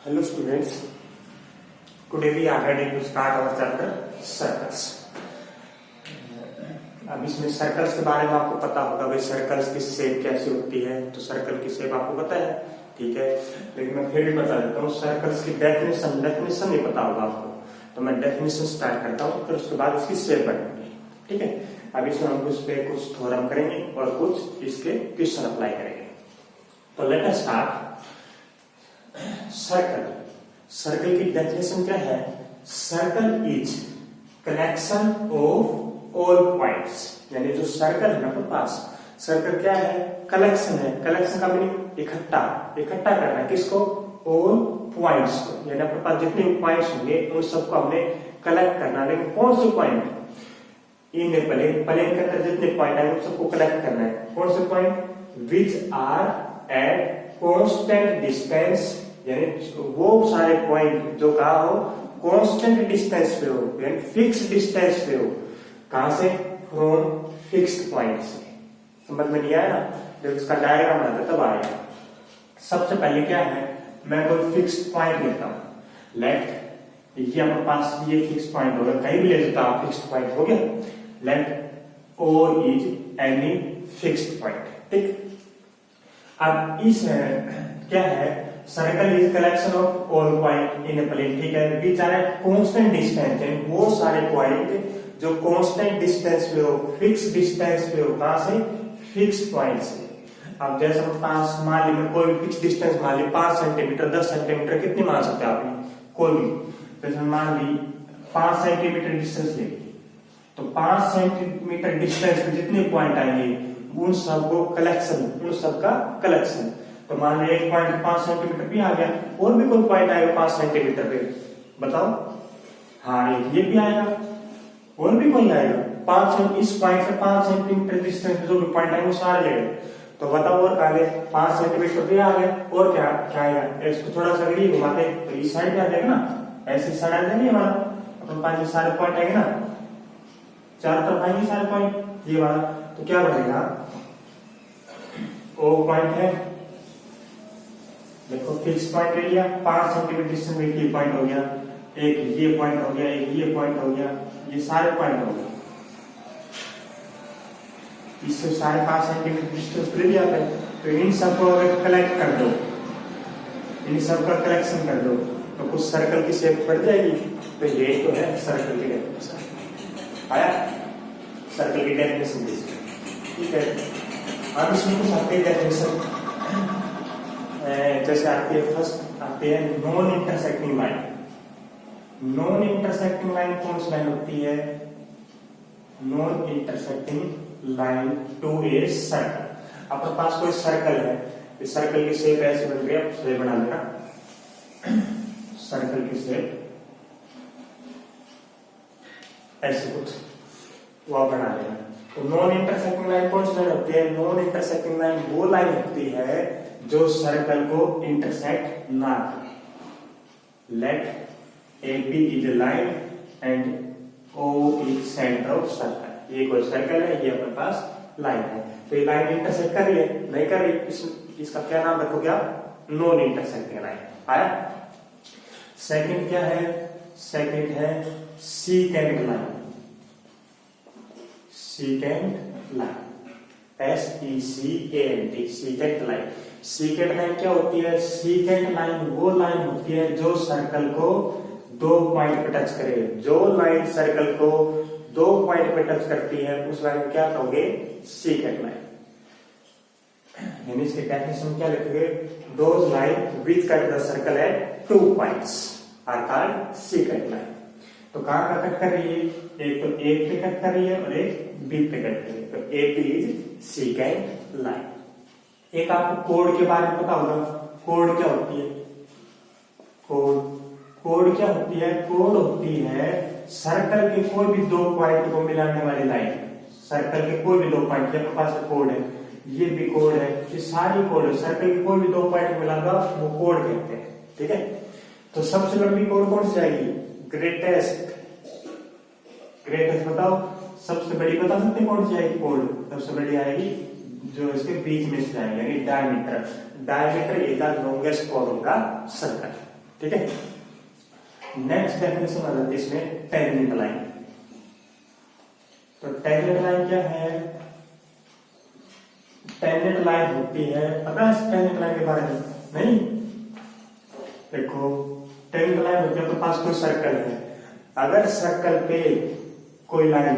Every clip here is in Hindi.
Hello students, today we are ready to start our chapter circles. अब इसमें सर्कल्स के बारे में आपको पता होगा भाई सर्कल्स की शेप कैसी होती है, तो सर्कल की शेप आपको पता है, ठीक है। लेकिन मैं फिर भी बता देता हूँ, सर्कल्स की डेफिनेशन नहीं पता होगा आपको, तो मैं डेफिनेशन स्टार्ट करता हूँ, फिर उसके बाद इसकी शेप बनाएंगे, ठीक है। अब इसमें हम उस पे कुछ थ्योरम करेंगे और कुछ इसके क्वेश्चन अप्लाई करेंगे। तो लेट अस स्टार्ट। सर्कल की डेफिनेशन क्या है? Circle is collection of all points, यानी जो सर्कल है ना अपने पास, सर्कल क्या है? कलेक्शन है। कलेक्शन का मीनिंग इकट्ठा करना है। किसको? ऑल पॉइंट्स को, यानी अपने पास जितने पॉइंट्स होंगे उन सबको हमने कलेक्ट करना। लेकिन कौन से पॉइंट? इन प्लेन के अंदर जितने पॉइंट है उन सबको कलेक्ट करना है। कौन से point? Which are at constant distance, यानी वो सारे पॉइंट जो कहा हो कांस्टेंट डिस्टेंस पे हो, यानी फिक्स डिस्टेंस पे हो। कहां से? फ्रॉम फिक्स्ड पॉइंट से। समझ में नहीं आया ना? जब इसका डायग्राम आता तब आएगा। सबसे पहले क्या है, मैं कोई फिक्स्ड पॉइंट लेता हूं। लेट ये अपने पास ये फिक्स्ड पॉइंट होगा, कहीं भी ले लेता हूं, फिक्स्ड पॉइंट हो गया। Let O is any fixed point, ठीक। अब इस क्या है? Circle is collection of all point in a plane, ठीक है। Which are at constant distance, यानी वो सारे पॉइंट जो कांस्टेंट डिस्टेंस पे हो, फिक्स डिस्टेंस पे हो। कहां से? फिक्स पॉइंट से। अब जैसे हम पास मान ली, कोई भी फिक्स डिस्टेंस मान ली 5 सेंटीमीटर, 10 सेंटीमीटर, कितनी मान सकते हैं आपने? कोई भी। जैसे मान ली 5 सेंटीमीटर डिस्टेंस लेंगे, तो 5 सेंटीमीटर डिस्टेंस पे जितने पॉइंट आएंगे उन सबको कलेक्शन, उन सबका कलेक्शन। तो मान लीजिए एक पॉइंट 5 सेंटीमीटर भी आ गया, और भी कोई पॉइंट आएगा 5 सेंटीमीटर पे, बताओ। हाँ, ये भी आएगा, और भी कोई आएगा 5 इस पॉइंट से 5 सेंटीमीटर डिस्टेंस पे जो भी पॉइंट आएंगे वो सारे ले। तो बताओ, और काले 5 सेंटीमीटर भी आ गया, और क्या क्या आएगा? इसको थोड़ा सा अगर घुमाते तो इस साइड आ जाएगा ना, ऐसी साइड आ जाएगी हमारा, अपन 5 सारे पॉइंट आएंगे ना, चारों तरफ आएंगे सारे पॉइंट, ये वाला। तो क्या बनेगा? ओ पॉइंट है, देखो फिक्स पॉइंट ले लिया, 5 सेंटीमीटर डिस्टेंस में ये पॉइंट हो गया, एक ये पॉइंट हो गया, एक ये पॉइंट हो गया, ये सारे पॉइंट हो गए। इससे सारे 5 सेंटीमीटर डिस्टेंस ले लिया है। तो इन सबको अगर कलेक्ट कर दो, इन सबका कलेक्शन कर दो, तो कुछ सर्कल की शेप पड़ जाएगी। तो ये तो है सर्कल की डेफिनेशन। आया सर्कल की डेफिनेशन, ठीक है। अब इसमें कुछ आते हैं डेफिनेशन, जैसे आती है, फर्स्ट आती है non intersecting line. Non intersecting line कौन सी लाइन होती है? Non intersecting line to a circle. अपने पास कोई सर्कल है, इस सर्कल की शेप ऐसे बन गई, आप शेप बना लेना। सर्कल की शेप ऐसे कुछ वो बना लेना। तो नॉन इंटरसेक्टिंग लाइन कौन सी लाइन होती है? नॉन इंटरसेक्टिंग लाइन वो लाइन होती है जो सर्कल को इंटरसेक्ट ना करे। Let A B is a line and O is centre of circle. ये कोई सर्कल है, ये अपने पास लाइन है, तो ये लाइन इंटरसेक्ट कर रही है? नहीं कर रही। इसका क्या नाम रखोगे आप? Non intersecting line. आया? सेकंड क्या है? सेकंड है secant line. Secant line, SECANT, secant line. Secant line क्या होती है? सीकेंट लाइन वो लाइन होती है जो सर्कल को 2 पॉइंट पे टच करे। जो लाइन सर्कल को 2 पॉइंट पे टच करती है उस लाइन को क्या कहोगे? Secant line. यानी इसके डेफिनेशन क्या लिखोगे? Those line which cut the circle at 2 points are called secant line. तो कहां का कट कर रही है? एक तो ए पे कट कर रही है और एक बी पे कट कर रही है, तो A P is secant line. एक आपको कोड के बारे में पता होगा। कोड क्या होती है? कोड क्या होती है? कोड होती है सर्कल के कोई भी 2 पॉइंट को मिलाने वाली लाइन। सर्कल के कोई भी 2 पॉइंट, आपके पास कोड है, ये भी कोड है, ये सारी कोड है। सर्कल के कोई भी 2 पॉइंट मिलाना वो कोड कहते हैं, ठीक है। तो सबसे लंबी कोड कौन सी आएगी? ग्रेटेस्ट बताओ, सबसे बड़ी बता सकते कौन सी आएगी कोड? सबसे बड़ी आएगी जो इसके बीच में से जाएगी, यानी diameter. Diameter is the longest code of the circle, ठीक है। नेक्स्ट डेफिनेशन आ जाती है इसमें टेंजेंट लाइन। तो टेंजेंट लाइन क्या है? टेंजेंट लाइन होती है, पता है टेंजेंट लाइन के बारे में? नहीं, देखो टेंजेंट लाइन होती है आपके पास कोई सर्कल है, अगर सर्कल पे कोई लाइन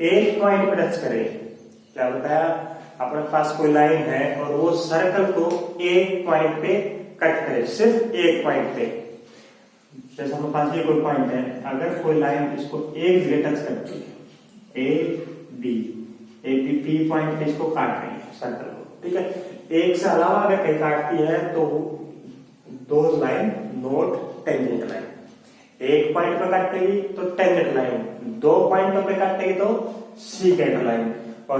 एक पॉइंट पे टच करे, क्या बताया, अपने पास कोई लाइन है और वो सर्कल को एक पॉइंट पे कट करे, सिर्फ एक पॉइंट पे। जैसे हमारे पास ये कोई पॉइंट है, अगर कोई लाइन इसको एक जगह टच करती है, ए बी पी पॉइंट पे इसको काट रही है सर्कल को, ठीक है। एक से अलावा अगर कहीं काटती है तो दो लाइन नोट टेंजेंट लाइन। एक पॉइंट पे काटेगी तो टेंजेंट लाइन, दो पॉइंटों पे काटेगी तो सीकेंट लाइन। और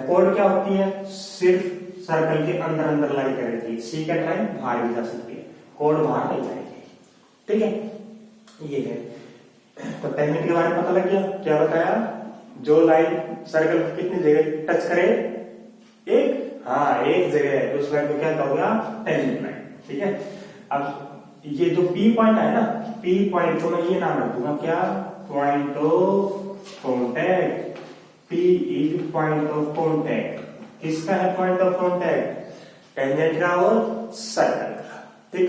कोड क्या होती है? सिर्फ सर्कल के अंदर अंदर लाइन करेगी, सीकेंट लाइन बाहर भी जा सकती है, कोड बाहर नहीं जाएगी, ठीक है। ये है तो टेंजेंट के बारे में पता लग गया। क्या बताया? जो लाइन सर्कल को कितनी जगह टच करे, एक, हाँ एक जगह है, तो उस लाइन को क्या कहोगे? टेंजेंट लाइन, ठीक है। अब ये जो पी पॉइंट है ना, पी पॉइंट को मैं ये नाम रख दूंगा, क्या? Point of contact. P is point of contact. किसका है पॉइंट ऑफ कॉन्टैक्ट? टेंजेंट का और सर्कल का, ठीक।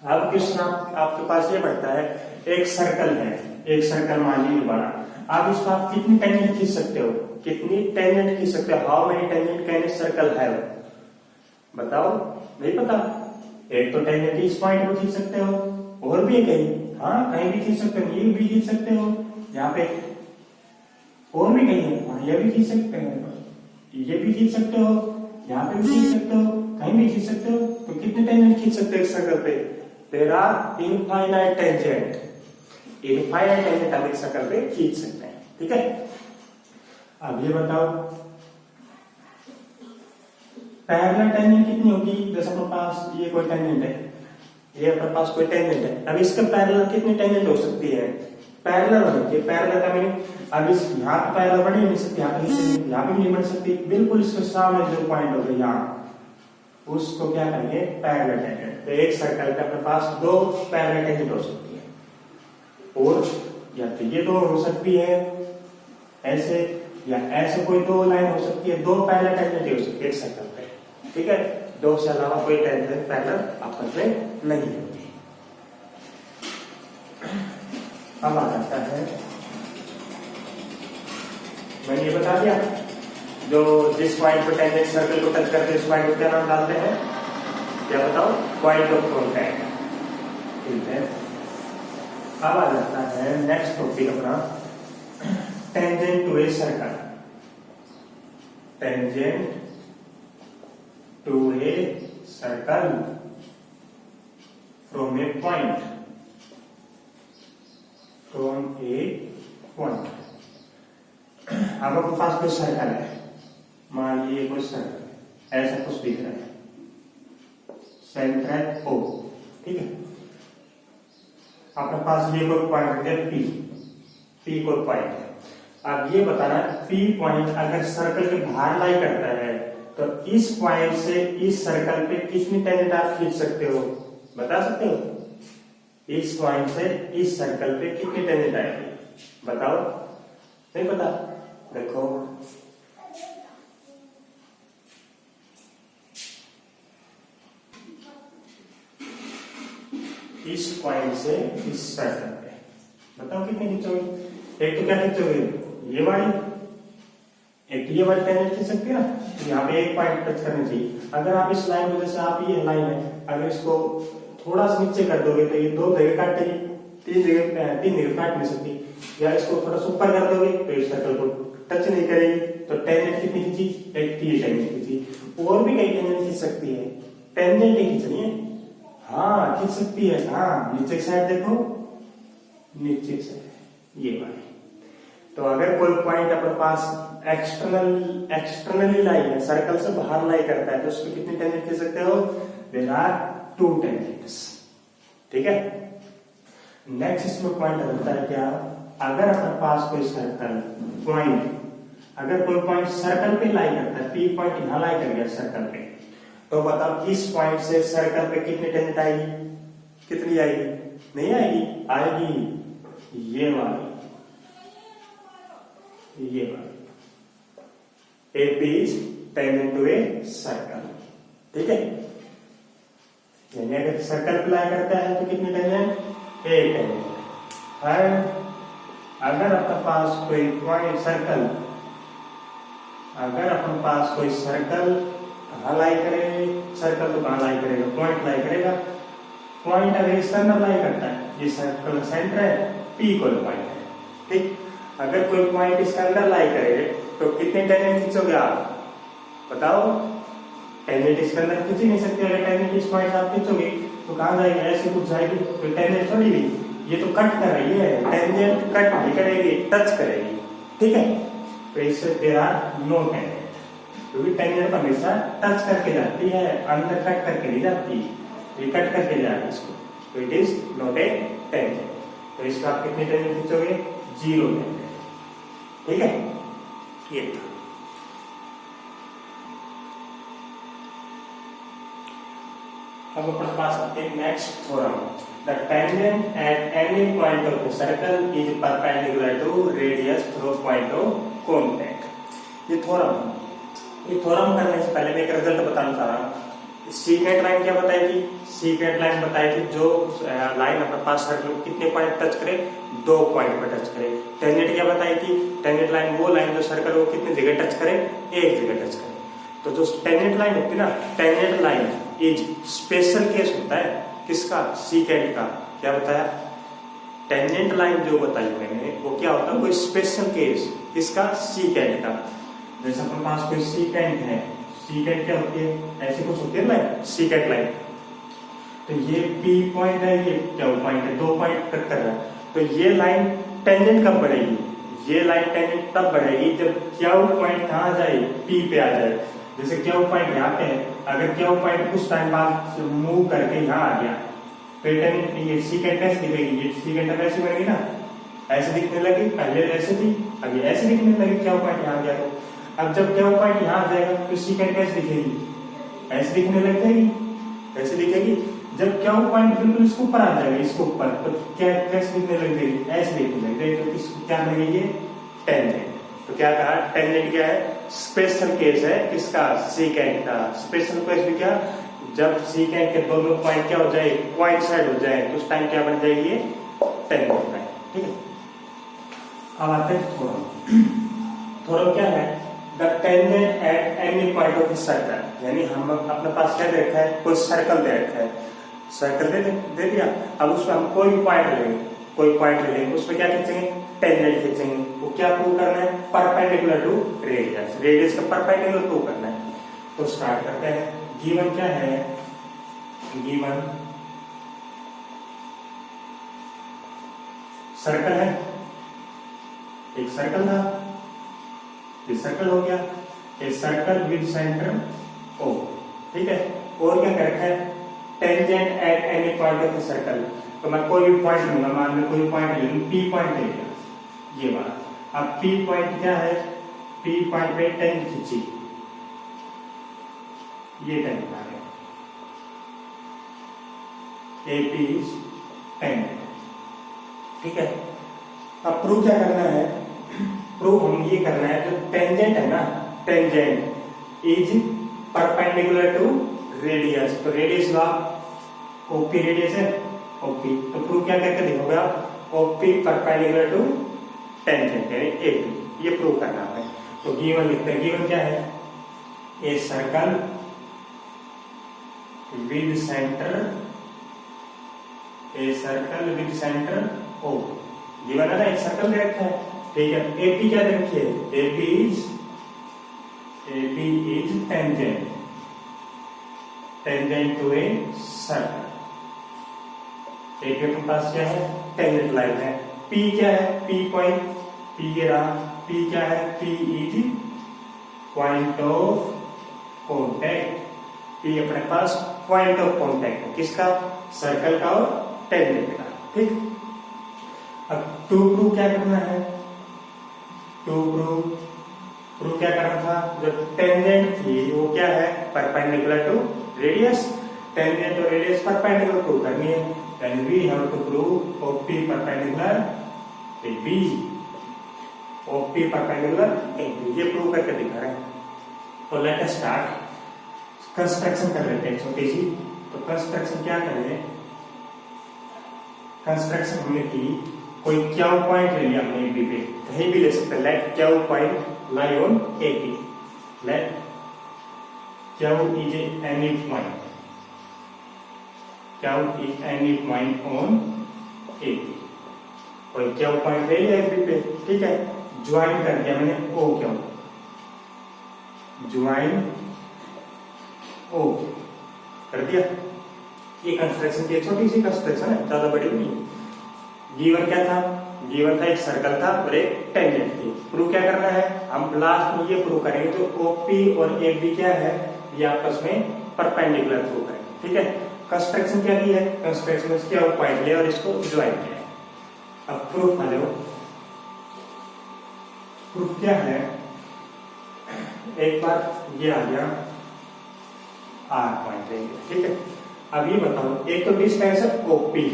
अब क्वेश्चन आपके पास ये बढ़ता है, एक सर्कल है, एक सर्कल मान लीजिए बड़ा, आप इसको आप कितनी टेंजेंट खींच सकते हो? कितनी टेंजेंट खींच सकते हो? How many tangent can a circle have? बताओ, नहीं पता? एक तो टेंजेंट इस पॉइंट को खींच सकते हो, और भी कहीं, हाँ कहीं भी खींच सकते हो, ये भी खींच सकते हो, यहाँ पे और भी कहीं है, हाँ ये भी खींच सकते हो, ये भी खींच सकते हो, यहाँ पे भी खींच सकते हो, कहीं भी खींच सकते हो। तो कितने टेंजेंट खींच सकते हो एक सर्कल पे? There are infinite tangent. Infinite tangent आप एक सर्कल पे खींच सकते हैं, ठीक है। अब ये बताओ पैरेलल टेंजेंट कितनी होगी? जैसे अपने पास ये कोई टेंजेंट है, ये अपने पास कोई टेंजेंट है, अब इसके पैरेलल कितनी टेंजेंट हो सकती है? पैरेलल होगी। पैरेलल का मीनिंग, अब इस यहाँ पे पैरेलल बन ही नहीं सकती, यहाँ पे नहीं बन सकती, बिल्कुल इसके सामने जो पॉइंट होगा यहाँ, उसको क्या करेंगे? Parallel tangent. तो एक सर्कल पे अपने पास दो पैरेलल टेंजेंट हो सकती है, और या तो ये दो हो सकती है ऐसे, या ऐसे कोई दो लाइन हो सकती है, दो पैरेलल टेंजेंट हो सकती है एक सर्कल पे, ठीक है। दो से अलावा कोई टेंजेंट पैरेलल आपस में नहीं होती। अब आ जाता है, मैंने ये बता दिया, जो जिस पॉइंट पर टेंजेंट सर्कल को टच करते हैं उस पॉइंट को क्या नाम डालते हैं? क्या बताओ? पॉइंट ऑफ कॉन्टैक्ट, ठीक है। अब आ जाता है नेक्स्ट टॉपिक अपना, tangent to a circle. Tangent to a circle from a point, from a point. अब आपके पास कोई सर्कल है, मान लीजिए कोई सर्कल ऐसा कुछ दिख रहा है, सेंटर ओ, ठीक है। आपके पास ये कोई पॉइंट है पी कोई पॉइंट है। अब ये बताना, पी पॉइंट अगर सर्कल के बाहर लाई करता है तो इस पॉइंट से इस सर्कल पे कितनी टेंजेंट आप खींच सकते हो? बता सकते हो? इस पॉइंट से इस सर्कल पे कितनी टेंजेंट आएगी? बताओ, नहीं पता? देखो इस पॉइंट से इस सर्कल पे बताओ कितनी खींचोगे? एक तो क्या खींचोगे? ये वाली, एक ये वाली टेंजेंट खींच सकती है ना, तो यहाँ पे एक पॉइंट टच करनी चाहिए। अगर आप इस लाइन को, जैसे आप ये लाइन है, अगर इसको थोड़ा सा नीचे कर दोगे तो ये दो जगह काटेगी, तीन जगह काट नहीं सकती, या इसको थोड़ा सा ऊपर कर दोगे तो इस सर्कल को टच नहीं करेगी। तो टेंजेंट कितनी खींची? एक टेंजेंट खींची। और भी कई टेंजेंट खींच सकती है, टेंजेंट ही खींचनी है, हाँ खींच सकती है। हाँ नीचे की साइड देखो, नीचे से ये वाली। तो अगर कोई पॉइंट अपने पास एक्सटर्नली लाई है, सर्कल से बाहर लाई करता है, तो उसको कितनी टेंजेंट खींच सकते हो? देयर आर 2 टेंजेंट्स, ठीक है। नेक्स्ट इसमें पॉइंट होता है क्या? अगर अपने पास कोई सर्कल पॉइंट, अगर कोई पॉइंट सर्कल पे लाई करता है, पी पॉइंट यहां लाई कर गया सर्कल पे, तो बताओ इस पॉइंट से सर्कल पे कितनी टेंजेंट आएगी? कितनी आएगी? नहीं आएगी, आएगी ये वाली, ये वाली। AP is tangent to a circle, ठीक है। यानी अगर सर्कल अप्लाई करता है तो कितनी टेंजेंट? एक टेंजेंट। अगर अपने पास कोई पॉइंट सर्कल, अगर अपने पास कोई सर्कल कहाँ लाई करे, सर्कल तो कहाँ लाई करेगा? पॉइंट लाई करेगा। पॉइंट अगर इस तरह लाई करता है, ये सर्कल सेंटर है, P को पॉइंट है, ठीक। अगर कोई पॉइंट इसके अंदर लाई करे तो कितने टेंजेंट खींचोगे आप? बताओ। टेंजेंट इसके अंदर खींच ही नहीं सकते। अगर टेंजेंट इस पॉइंट से आप खींचोगे तो कहाँ जाएगी? ऐसे कुछ जाएगी। तो टेंजेंट थोड़ी भी, ये तो कट कर रही है, टेंजेंट कट नहीं करेगी, टच करेगी, ठीक है। तो इससे देयर आर नो टेंजेंट, क्योंकि टेंजेंट हमेशा टच करके जाती है, अंदर कट करके नहीं जाती, ये कट करके जाएगा इसको, तो it is not a tangent. तो इसका आप कितने टेंजेंट खींचोगे? 0 टेंजेंट, ठीक है। ये अब अपने पास आते हैं next theorem. The tangent at any point of the circle is perpendicular to radius through point of contact. ये थ्योरम है। ये थ्योरम करने से पहले मैं एक रिजल्ट बताना चाह रहा हूँ। सीक्रेट लाइन क्या बताई थी? सीक्रेट लाइन बताई थी जो लाइन अपने पास सर्कल कितने पॉइंट टच करे? 2 पॉइंट पर टच करे। टेंजेंट क्या बताई थी? टेंजेंट लाइन वो लाइन जो सर्कल को कितने जगह टच करे? एक जगह टच करे। तो जो टेंजेंट लाइन होती है ना, tangent line is special case होता है किसका? सीकेंट का। क्या बताया? टेंजेंट लाइन जो बताई मैंने वो क्या होता है? कोई स्पेशल केस किसका? सीकेंट का। जैसे अपने पास कोई सीकेंट है, सीकेंट क्या होती है? ऐसी कुछ होती है लाइन, सीकेंट लाइन। तो ये P पॉइंट है, ये क्या पॉइंट है? 2 पॉइंट कट कर रहा है। तो ये लाइन टेंजेंट कब बढ़ेगी? ये लाइन टेंजेंट तब बढ़ेगी जब क्या पॉइंट कहाँ जाए? P पे आ जाए। जैसे क्या पॉइंट यहाँ पे है, अगर क्या पॉइंट कुछ टाइम बाद मूव करके यहाँ आ गया तो ये सीकेंट कैसे दिखेगी? ये सीकेंट ऐसी बनेगी ना, ऐसे दिखने लगी। पहले ऐसे थी, अभी ऐसे दिखने लगी। क्या पॉइंट यहाँ गया तो अब जब क्या पॉइंट यहाँ आ जाएगा तो सीकेंट कैसे दिखेगी? ऐसे दिखने लग जाएगी, ऐसे दिखेगी। जब क्या पॉइंट बिल्कुल इसके ऊपर आ जाएगा, इसके ऊपर, तो क्या कैसे दिखने लग जाएगी? ऐसे दिखने लग जाएगी। तो इसको क्या लगेगी? टेंजेंट। तो क्या कहा? टेंजेंट क्या है? स्पेशल केस है किसका? सीकेंट का। स्पेशल केस भी क्या? जब सीकेंट के दोनों पॉइंट क्या हो जाए? पॉइंट साइड हो जाए, तो उस टाइम क्या बन जाएगी? ये टेंजेंट लाइन, ठीक है। अब आते हैं थ्योरम। थ्योरम क्या है? The tangent at any point of the circle. यानी हम अपने पास क्या दे रखा है? कोई सर्कल दे रखा है, सर्कल दे दिया। अब उसमें हम कोई भी पॉइंट लेंगे, कोई पॉइंट ले लेंगे, उसमें क्या खींचेंगे? टेंजेंट खींचेंगे। वो क्या प्रूव करना है? परपेंडिकुलर टू रेडियस, रेडियस का परपेंडिकुलर प्रूव करना है। तो स्टार्ट करते हैं। गिवन क्या है? गिवन सर्कल है, एक सर्कल था, ये सर्कल हो गया, ए सर्कल विद सेंटर O, ठीक है। और क्या कर रखा है? Tangent at any point of the circle. तो मैं कोई भी पॉइंट लूंगा, मान लो कोई पॉइंट ले लूं, P पॉइंट ले लिया, ये बात। अब P पॉइंट क्या है? P पॉइंट पे टेंजेंट खींची, ये टेंजेंट आ गया, AP इज टेंजेंट, ठीक है। अब प्रूव क्या करना है? प्रूव हम ये करना है जो टेंजेंट है ना, tangent is perpendicular to radius. तो रेडियस ला OP रेडियस है, OP। तो प्रूव क्या करके देखोगे आप? OP परपेंडिकुलर टू टेंजेंट यानी AP, ये प्रूव करना है। तो गिवन लिखते हैं। गिवन क्या है? A circle with centre, a circle with centre O। Given है ना, एक सर्कल दे रखा है, ठीक है। AP क्या दे रखी है? AP is tangent, tangent to a circle. AP के पास क्या है? टेंजेंट लाइन है। P क्या है? P पॉइंट, P ये रहा। P क्या है? P is point of contact. P अपने पास पॉइंट ऑफ कॉन्टेक्ट है, किसका? सर्कल का और टेंजेंट का, ठीक। अब टू प्रूव क्या करना है? टू प्रूव क्या करना था? जो टेंजेंट थी वो क्या है? Perpendicular to radius. टेंजेंट और रेडियस परपेंडिकुलर प्रूव करनी है, then we have to prove OP perpendicular AB, OP perpendicular AB, ये प्रूव करके दिखा रहे हैं। तो लेट अस स्टार्ट, कंस्ट्रक्शन कर लेते हैं छोटी सी। तो कंस्ट्रक्शन क्या करें, कंस्ट्रक्शन हमने की, कोई क्यू पॉइंट ले लिया हमने एबी पे, कहीं भी ले सकते हैं, let Q point lie on AB, let Q is any point, Q is any point on AB, कोई क्यू पॉइंट ले लिया एबी पे, ठीक है, ज्वाइन कर दिया मैंने ओ क्यू, ज्वाइन ओ कर दिया। ये कंस्ट्रक्शन की छोटी सी कंस्ट्रक्शन है, ज्यादा बड़ी नहीं। गिवन क्या था, गिवन था एक सर्कल था और एक टेंजेंट थी। प्रूव क्या करना है, हम लास्ट में ये प्रूव करेंगे तो ओपी और एबी क्या है, ये आपस में परपेंडिकुलर प्रूव करेंगे, ठीक है। कंस्ट्रक्शन क्या की है, कंस्ट्रक्शन में क्या पॉइंट लिया और इसको ज्वाइन किया। अब प्रूफ आ जाओ, प्रूफ क्या है, एक बार ये आ गया आर पॉइंट लेंगे, ठीक है। अब ये बताओ, एक तो डिस्टेंस है ओपी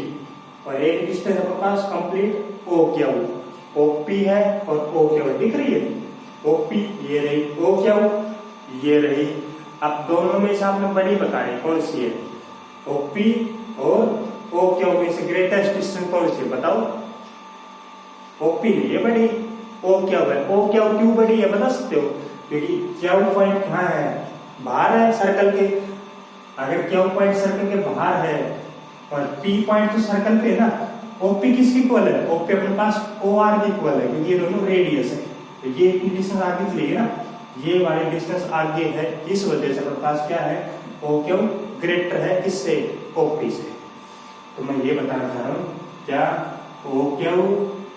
और एक डिस्टेंस अपने पास कंप्लीट ओ क्यू, ओपी है और ओ क्यू दिख रही है, ओपी ये रही, ओ क्यू ये रही। अब दोनों में से आपने बड़ी बताई कौन सी है, ओपी और ओ क्यू में से ग्रेटेस्ट डिस्टेंस कौन सी है बताओ, ओपी नहीं है बड़ी, ओ क्यू है। ओ क्यू क्यों बड़ी है बता सकते हो, क्योंकि क्यू पॉइंट कहाँ है, बाहर है सर्कल के, अगर क्यू पॉइंट सर्कल के बाहर है और पी पॉइंट तो सर्कल पे है ना, ओपी किसकी इक्वल है, ओपी अपने पास ओ आर की इक्वल है, क्योंकि ये दोनों रेडियस है, तो ये डिस्टेंस आगे चलेगी ना, ये वाली डिस्टेंस आगे है, इस वजह से अपने पास क्या है, ओ क्यू ग्रेटर है किससे, ओपी से। तो मैं ये बताना चाह रहा हूँ, क्या ओ क्यू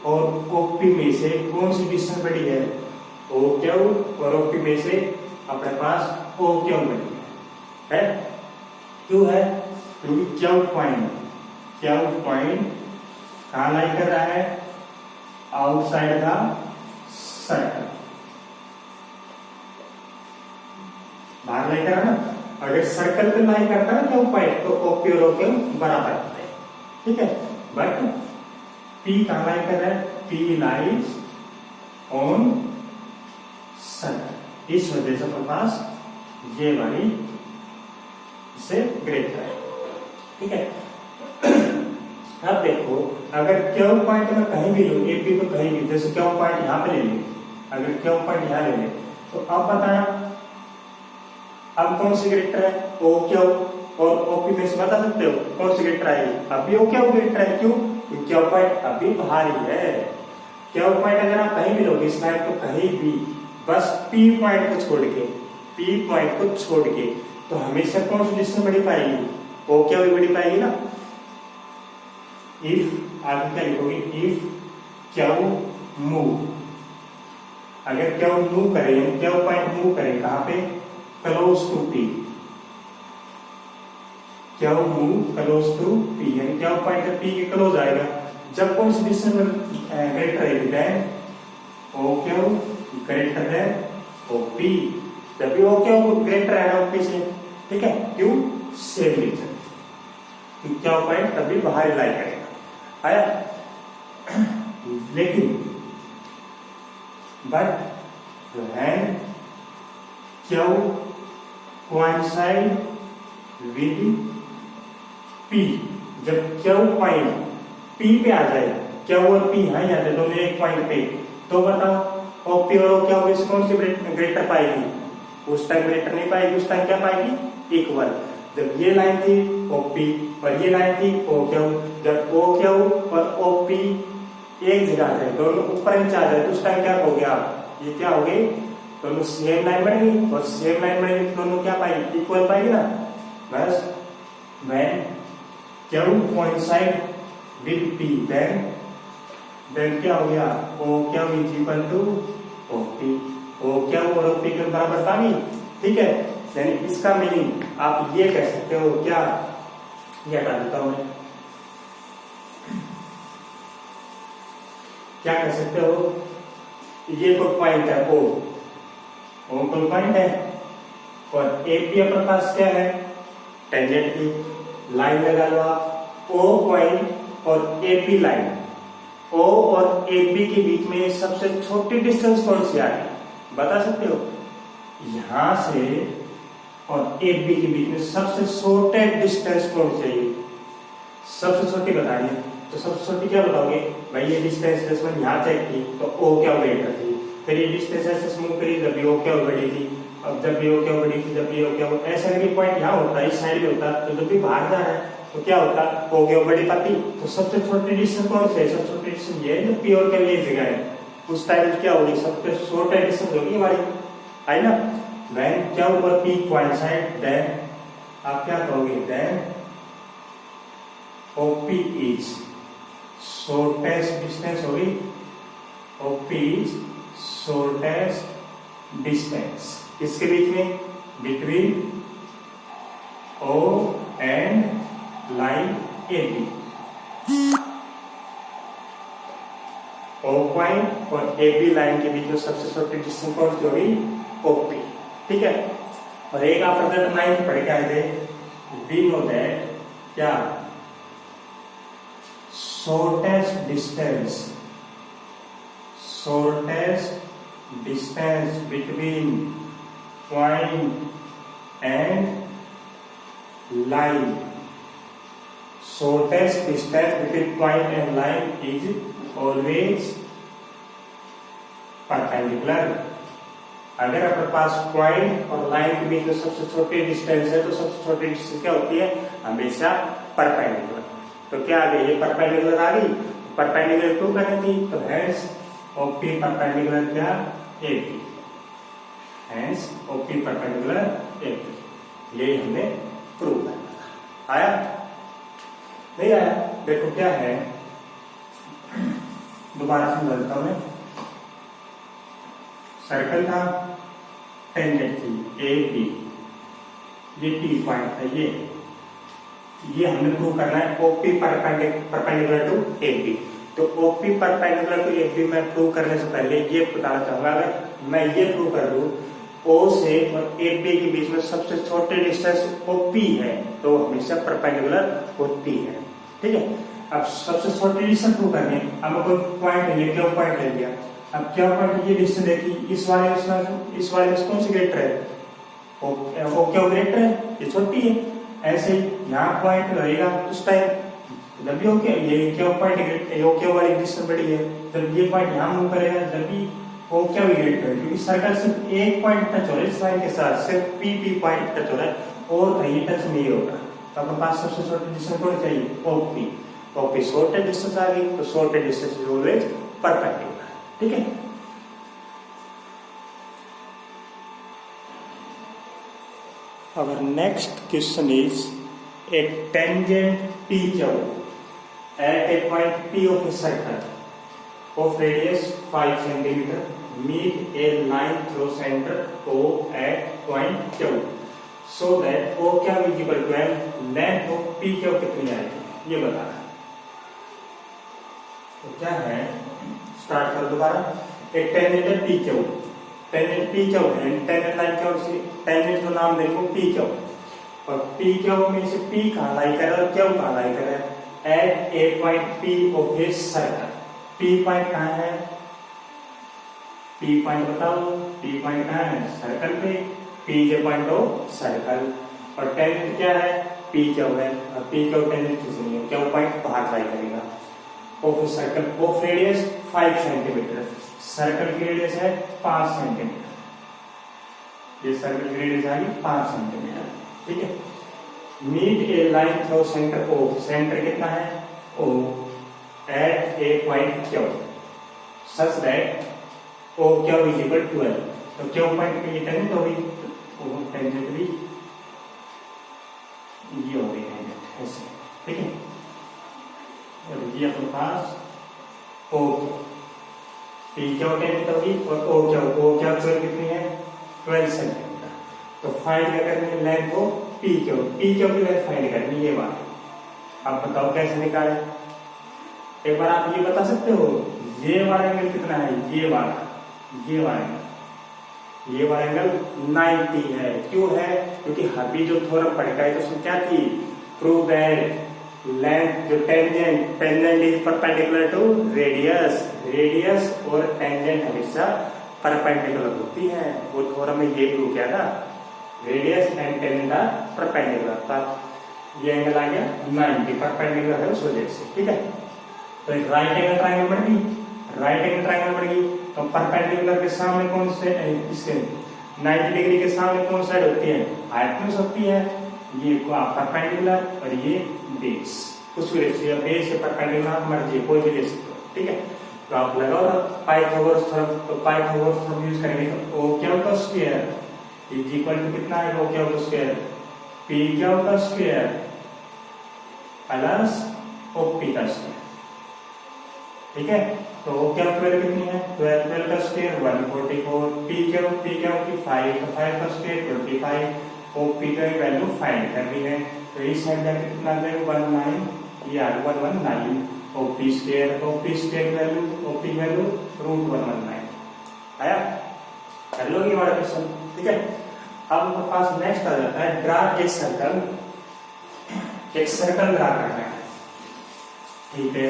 और ओपी में से कौन सी डिस्टेंस बड़ी है, ओ क्यू और ओपी में से अपने पास ओ क्यू बड़ी है, क्यों है, क्योंकि क्यू पॉइंट कहाँ लाई कर रहा है, आउटसाइड द सर्कल, बाहर लाई कर रहा है ना। अगर सर्कल पे लाई करता है ना क्यू पॉइंट तो ओपी और ओक्यू बराबर होते हैं, ठीक है। बट पी कहाँ लाई कर रहा है, पी लाइज ऑन सर्कल, इस वजह से अपने पास ये वाली से ग्रेटर है, ठीक है। अब देखो, अगर क्यू पॉइंट में कहीं भी लो, एपी को कहीं भी, जैसे क्यू पॉइंट यहाँ पे ले लो, अगर क्यू पॉइंट यहाँ ले ले, तो अब बताया अब कौन सी ग्रेटर है, ओ क्यू और ओपी में से बता सकते हो कौन सी ग्रेटर आएगी, अभी ओ क्यू ग्रेटर है, क्यों, क्योंकि क्यू पॉइंट अभी बाहर ही है। क्यू पॉइंट अगर आप कहीं भी लोगे इस लाइन को कहीं भी, बस पी पॉइंट को छोड़ के, पी पॉइंट को छोड़ के, तो हमेशा कौन सी डिस्टेंस बड़ी पाएगी, ओ क्या भी बड़ी पाएगी ना। इफ आगे क्या लिखोगे, इफ क्यू मूव, अगर क्यू मूव करे, क्यू पॉइंट मूव करे कहां पे, close to P, Q move close to P, यानी क्यू पॉइंट पी के क्लोज आएगा। जब कौन सी डिस्टेंस ग्रेटर रहेगी, then O Q greater than O P, जब भी ओ क्यू ग्रेटर है ना ओपी से, ठीक है, क्यों, सेम रीजन, क्या पॉइंट तभी बाहर लाई करेगा, आया। लेकिन but when Q coincide with P, जब क्यू पॉइंट पी पे आ जाए, क्यू और पी यहां आ जाए दोनों एक पॉइंट पे, तो बताओ ओपी और क्यू में से कौन सी ग्रेटर पाएगी, उस टाइम ग्रेटर नहीं पाएगी, उस टाइम क्या पाएगी, इक्वल। जब ये लाइन थी ओपी और ये लाइन थी ओ क्यू, जब ओ क्यू और ओपी एक जगह थे, दोनों ऊपर नीचे आ जाए, तो उस टाइम क्या हो गया, ये क्या हो गई, दोनों सेम लाइन बनेगी, और सेम लाइन बनेगी तो दोनों क्या पाएगी, इक्वल पाएगी ना। बस when Q coincide with P, then क्या हो गया, O Q is equal to OP, O Q और ओपी के बराबर पानी, ठीक है। यानी इसका मीनिंग आप ये कह सकते हो, क्या, ये हटा देता हूं मैं, क्या कह सकते हो, ये कोई पॉइंट है ओ कोई पॉइंट है, और एपी अपने पास क्या है, टेंजेंट की लाइन लगा लो आप, ओ पॉइंट और ए बी लाइन, ओ और ए बी के बीच में सबसे छोटी डिस्टेंस कौन सी आ रही है, बता सकते हो? यहां से और ए बी के बीच में सबसे छोटे डिस्टेंस कौन चाहिए, सबसे छोटी बतानी है। तो सबसे छोटी क्या बताओगे भाई, ये डिस्टेंस जैसे मैंने यहाँ चेक की तो ओ क्या ग्रेटर थी, फिर ये डिस्टेंस ऐसे मूव करी जब भी ओ क्या बड़ी थी, अब जब भी ओ क्या बड़ी थी, जब भी ओ क्या ऐसा करके पॉइंट यहाँ होता है, इस साइड में होता, तो जब भी बाहर जा रहा है तो क्या होता, ओ क्या बड़ी पाती। तो सबसे छोटी डिस्टेंस कौन सी है, सबसे छोटी डिस्टेंस ये है जो पी और क्या ये जगह है, उस टाइम क्या होगी, सबसे छोटा डिस्टेंस होगी हमारी, है ना। वैन क्या ऊपर पी कोइंसाइड देन आप क्या कहोगे, then OP is shortest distance होगी, ओपी इज शॉर्टेस्ट डिस्टेंस किसके बीच में, between O and line A B, O point और ए बी लाइन के बीच में सबसे छोटी डिस्टेंस कौन सी होगी, ओपी, ठीक है। और एक आप अगर 9th पढ़ के आए थे, वी नो दैट क्या shortest distance between point and line, shortest distance between point and line is always perpendicular। अगर आपके पास पॉइंट और लाइन के बीच में सबसे छोटी डिस्टेंस है तो सबसे छोटी डिस्टेंस क्या होती है, हमेशा परपेंडिकुलर। तो क्या आ गई, ये परपेंडिकुलर आ गई, परपेंडिकुलर टू करनी थी, तो हेंस ओपी परपेंडिकुलर क्या, A B, hence OP perpendicular A B, यही हमने प्रूव करना। आया नहीं आया, देखो क्या है, दोबारा समझाता हूं मैं। सर्कल था, टेंजेंट थी ए बी, ये टी पॉइंट है, ये हमने प्रूव करना है OP perpendicular to A B. तो OP perpendicular to A B मैं प्रूव करने से पहले ये बताना चाहूंगा, अगर मैं ये प्रूव कर दूं ओ से और ए बी के बीच में सबसे छोटे डिस्टेंस ओपी है तो हमेशा परपेंडिकुलर होती है, ठीक है। अब सबसे छोटी डिस्टेंस प्रूव करनी है, अब कोई पॉइंट ले क्या पॉइंट ले लिया, अब क्या पॉइंट ये डिस्टेंस देखी, इस वाले में कौन सी ग्रेटर है, ओ क्या ग्रेटर है, ये छोटी है। ऐसे यहाँ पॉइंट रहेगा उस टाइम जब भी ओके, ये क्या पॉइंट ग्रेटर, ओ क्या वाली डिस्टेंस बड़ी है, जब ये पॉइंट यहाँ मूव करेगा जब भी ओ क्या भी ग्रेटर है, क्योंकि सर्कल सिर्फ एक पॉइंट टच हो रहा है इस लाइन के साथ, सिर्फ पी पॉइंट टच हो रहा है और कहीं टच नहीं होगा। तो अपने पास सबसे छोटी डिस्टेंस कौन चाहिए, ओपी, ओपी शॉर्टेस्ट डिस्टेंस आ गई, तो shortest distance is always perpendicular, ठीक है। Our next question is a tangent PQ at a point P of a circle of radius 5 cm meet a line through center O at point Q so that O क्या visible to M, length of PQ कितनी आएगी ये बताना है। तो क्या है, स्टार्ट करो दोबारा। एक टेंजेंट है PQ, टेंजेंट पी क्यू है, टेंजेंट लाइन क्या होगी, टेंजेंट तो नाम देखो पी क्यू, और पी क्यू में से पी कहाँ लाई कर रहा है, क्यू कहाँ लाई कर रहा है, at a point P of a circle. P point कहाँ है, पी पॉइंट बताओ, पी पॉइंट कहाँ है, सर्कल पे, P J point of circle, और टेंजेंट क्या है, पी क्यू है, और पी क्यू टेंजेंट किसी नहीं है, क्यू पॉइंट बाहर लाई करेगा of a circle of radius 5 centimetre, circle की रेडियस है 5 सेंटीमीटर, ये सर्कल की रेडियस आएगी 5 सेंटीमीटर, ठीक है। Meet a line through centre O, centre कितना है O, at a point Q such that O Q is equal to 12, तो क्यू पॉइंट पे ये टेंजेंट होगी, तो टेंजेंट भी ये हो गई टेंजेंट ऐसे, ठीक है। और ये अपने पास ओ पी क्यू टेंजेंट होगी और ओ क्या कितनी है 12 सेंटीमीटर। तो फाइंड क्या करनी है, लेंथ को पी क्यू की लेंथ फाइंड करनी है, ये बात आप बताओ कैसे निकाले। एक बार आप ये बता सकते हो ये वाला एंगल कितना है, ये वाला ये वाला एंगल 90 है। क्यों है? क्योंकि अभी जो थ्योरम पढ़ है तो उसमें क्या थी, प्रूव दैट लेंथ जो tangent is perpendicular to radius और टेंजेंट हमेशा परपेंडिकुलर होती है। वो थ्योरम में ये प्रूव किया था, radius and tangent are perpendicular. ये एंगल आ गया 90 परपेंडिकुलर है उस वजह से, ठीक है। तो एक राइट एंगल ट्रायंगल बन गई, तो परपेंडिकुलर के सामने कौन से, इसके 90 डिग्री के सामने कौन साइड होती है, हाइपोटेन्यूज होती है। ये परपेंडिकुलर और ये बेस, कुछ भी रेशियो बेस से परपेंडिकुलर मर्जी कोई भी ले सकते हो, ठीक है। तो आप लगाओ पाइथागोरस थ्योरम यूज करेंगे तो ओ क्या होगा स्क्वायर इज इक्वल टू कितना है, ओ क्या होगा स्क्वायर, पी क्या होगा स्क्वायर प्लस ओपी का स्क्वायर, ठीक है। तो क्या वैल्यू कितनी है, 12 का स्क्वायर 144, पी क्या होगी 5 का स्क्वायर 25, ओपी का वैल्यू फाइंड करनी है। तो इस साइड जाके कितना आ जाएगा 19, ये आ 119, ओपी स्क्वायर वैल्यू √119 आया। कर लोगे हमारा क्वेश्चन, ठीक है। अब हमारे पास नेक्स्ट आ जाता है ड्रा एक सर्कल ड्रा करना है, ठीक है।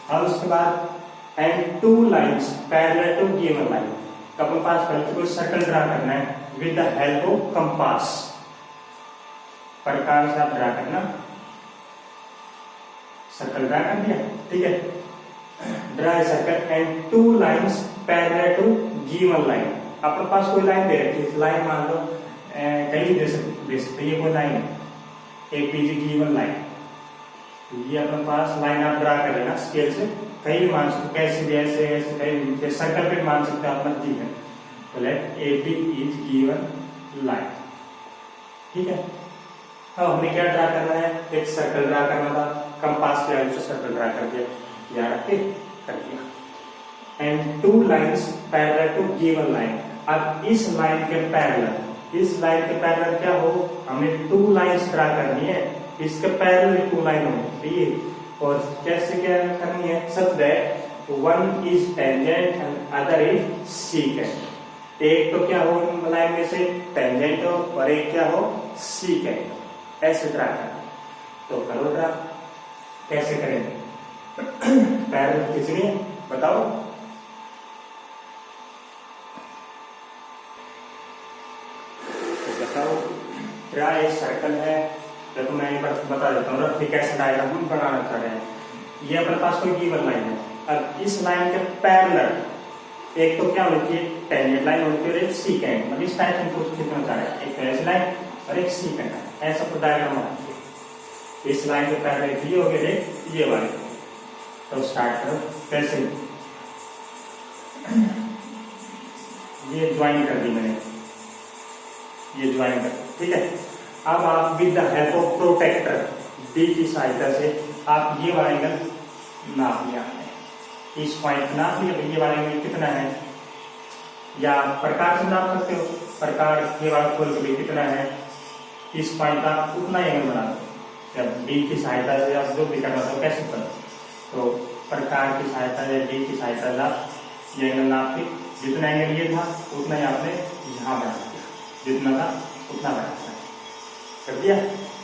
अब उसके बाद and 2 lines parallel to given line, तो अपने पास पहले कोई सर्कल ड्रा करना है with the help of compass, प्रकार से आप ड्रा करना, सर्कल ड्रा कर दिया, ठीक है। Draw a circle and 2 lines parallel to given line, अपने पास कोई लाइन दे रखी है, लाइन मान लो कहीं दे सकते, ये कोई लाइन है एपीजी गिवन लाइन, ये अपने पास लाइन आप ड्रा कर लेना स्केल से, कहीं भी मान सकते, कैसे भी ऐसे कहीं सर्कल पे मान सकते आप मर्जी है। तो let AP is given line, ठीक है। अब हमें क्या ड्रा करना है, एक सर्कल ड्रा करना था, कंपास की हेल्प से सर्कल ड्रा कर दिया, यहाँ रख के कर दिया। And 2 lines parallel to given line, अब इस लाइन के पैरेलल क्या हो, हमें 2 लाइंस ड्रा करनी है, इसके पैरेलल 2 लाइन होनी चाहिए। और कैसे क्या करनी है, such that one is tangent and other is secant, एक तो क्या हो लाइन में से टेंजेंट हो और एक क्या हो सीकेंट, ऐसे ड्रा करना। तो करो ड्रा, कैसे करेंगे, पैरेलल खींचनी है, बताओ। तो बताओ, ड्रा एक सर्कल है, देखो मैं एक बार बता देता हूँ रफली कैसे डायग्राम हम बनाना चाह रहे हैं। ये अपने पास कोई गिवन लाइन है, अब इस लाइन के पैरेलल एक तो क्या होनी चाहिए टेंजेंट लाइन होनी चाहिए और एक सीकेंट, मतलब इस टाइप से हमको खींचना चाह रहे हैं, एक तो ऐसी लाइन और एक सीकेंट, ऐसा तो डायग्राम होना चाहिए। इस लाइन के पैरेलल ये हो गए ये वाले, तो स्टार्ट करो कैसे, ये ज्वाइन कर दी मैंने, ये ज्वाइन कर, ठीक है। अब आप with the help of protector D की सहायता से आप ये वाला एंगल नाप लिया, इस पॉइंट नाप लिया, ये वाला एंगल कितना है, या प्रकार से नाप सकते हो, प्रकार ये वाला खोल के कितना है, इस पॉइंट का उतना एंगल बना दो, जब डी की सहायता से आप जो भी करना हो कैसे करो, तो प्रकार की सहायता से डी की सहायता से आप ये एंगल नाप के जितना एंगल ये था उतना ही आपने यहाँ बना दिया, जितना था उतना बना कर दिया।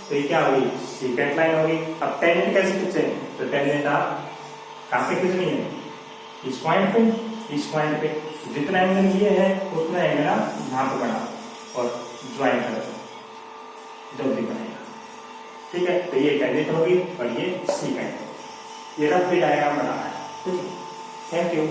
तो ये क्या होगी सीकेंट लाइन होगी। अब टेंजेंट कैसे खींचे, तो टेंजेंट आप कहाँ पे खींचनी है, इस पॉइंट पे जितना एंगल ये है उतना एंगल आप यहाँ पे बनाओ और ज्वाइन करो जो भी बनेगा, ठीक है। तो ये टेंजेंट होगी और ये सीकेंट, ये रफ डायग्राम बनाना है, ठीक है। Thank you.